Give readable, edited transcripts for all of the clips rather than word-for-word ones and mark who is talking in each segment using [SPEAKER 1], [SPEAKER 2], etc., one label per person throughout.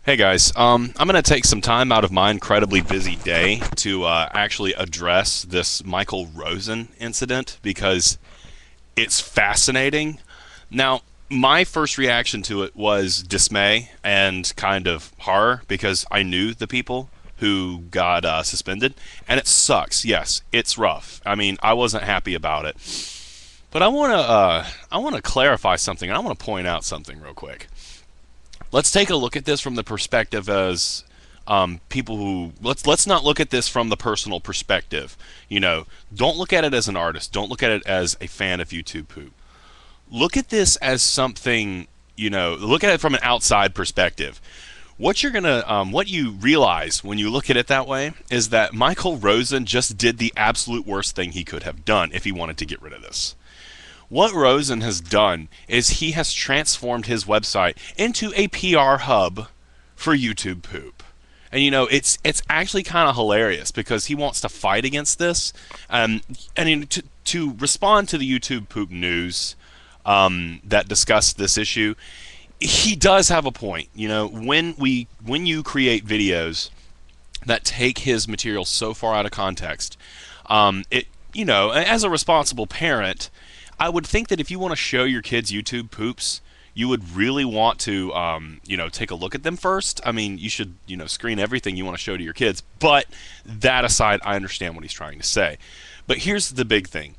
[SPEAKER 1] Hey guys, I'm going to take some time out of my incredibly busy day to actually address this Michael Rosen incident because it's fascinating. Now, my first reaction to it was dismay and kind of horror because I knew the people who got suspended, and it sucks. Yes, it's rough. I mean, I wasn't happy about it, but I want to clarify something, and I want to point out something real quick. Let's take a look at this from the perspective as people who let's not look at this from the personal perspective. Don't look at it as an artist. Don't look at it as a fan of YouTube poop. Look at this as something. Look at it from an outside perspective. What you realize when you look at it that way is that Michael Rosen just did the absolute worst thing he could have done if he wanted to get rid of this. What Rosen has done is he has transformed his website into a PR hub for YouTube poop. And it's actually kind of hilarious because he wants to fight against this. To respond to the YouTube poop news that discussed this issue, he does have a point. When you create videos that take his material so far out of context, as a responsible parent, I would think that if you want to show your kids YouTube poops, you would really want to, take a look at them first. I mean, you should, screen everything you want to show to your kids. But that aside, I understand what he's trying to say. But here's the big thing.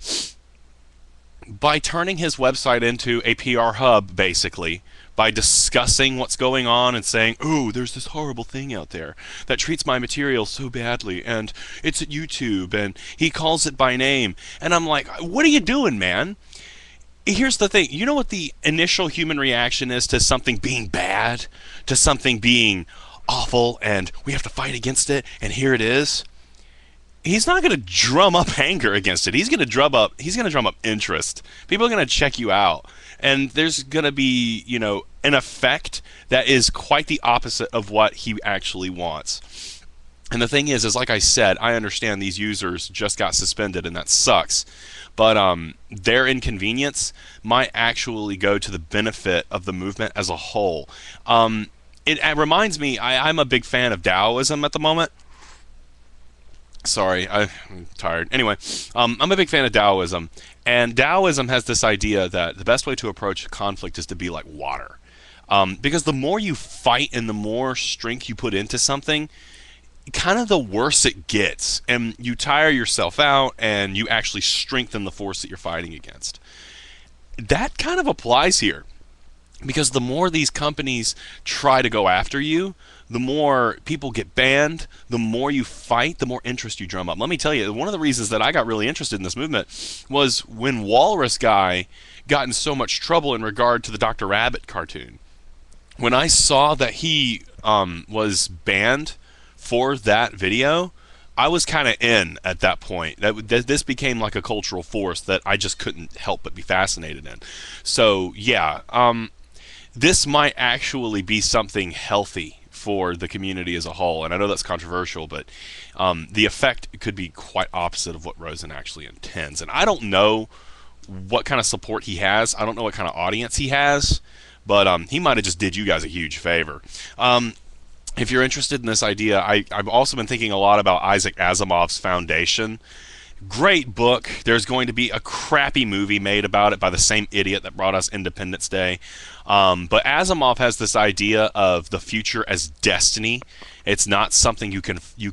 [SPEAKER 1] By turning his website into a PR hub, basically, by discussing what's going on and saying, oh, there's this horrible thing out there that treats my material so badly, and it's at YouTube, and he calls it by name. And I'm like, what are you doing, man? Here's the thing. You know what the initial human reaction is to something being bad, to something being awful, and we have to fight against it, and here it is? He's not going to drum up anger against it. He's going to drum up interest. People are going to check you out. And there's going to be, an effect that is quite the opposite of what he actually wants. And the thing is like I said, I understand these users just got suspended, and that sucks. But their inconvenience might actually go to the benefit of the movement as a whole. It reminds me, I'm a big fan of Taoism at the moment. Sorry, I'm tired. Anyway, I'm a big fan of Taoism, and Taoism has this idea that the best way to approach conflict is to be like water. Because the more you fight and the more strength you put into something, kind of the worse it gets, and you tire yourself out, and you actually strengthen the force that you're fighting against. That kind of applies here. Because the more these companies try to go after you, the more people get banned, the more you fight, the more interest you drum up. Let me tell you, one of the reasons that I got really interested in this movement was when Walrus Guy got in so much trouble in regard to the Dr. Rabbit cartoon. When I saw that he was banned for that video, I was kind of in at that point. This became like a cultural force that I just couldn't help but be fascinated in. So, yeah, this might actually be something healthy for the community as a whole. And I know that's controversial, but the effect could be quite opposite of what Rosen actually intends. And I don't know what kind of support he has. I don't know what kind of audience he has, but he might have just did you guys a huge favor. If you're interested in this idea, I've also been thinking a lot about Isaac Asimov's Foundation. Great book. There's going to be a crappy movie made about it by the same idiot that brought us Independence Day. But Asimov has this idea of the future as destiny. It's not something you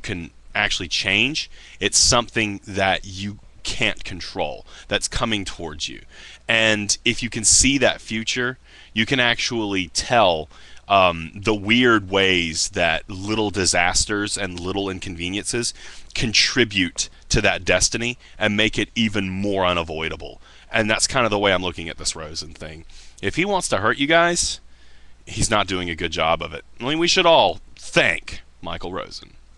[SPEAKER 1] can actually change. It's something that you can't control, that's coming towards you. And if you can see that future, you can actually tell the weird ways that little disasters and little inconveniences contribute to that destiny and make it even more unavoidable. And that's kind of the way I'm looking at this Rosen thing. If he wants to hurt you guys, he's not doing a good job of it. I mean, we should all thank Michael Rosen.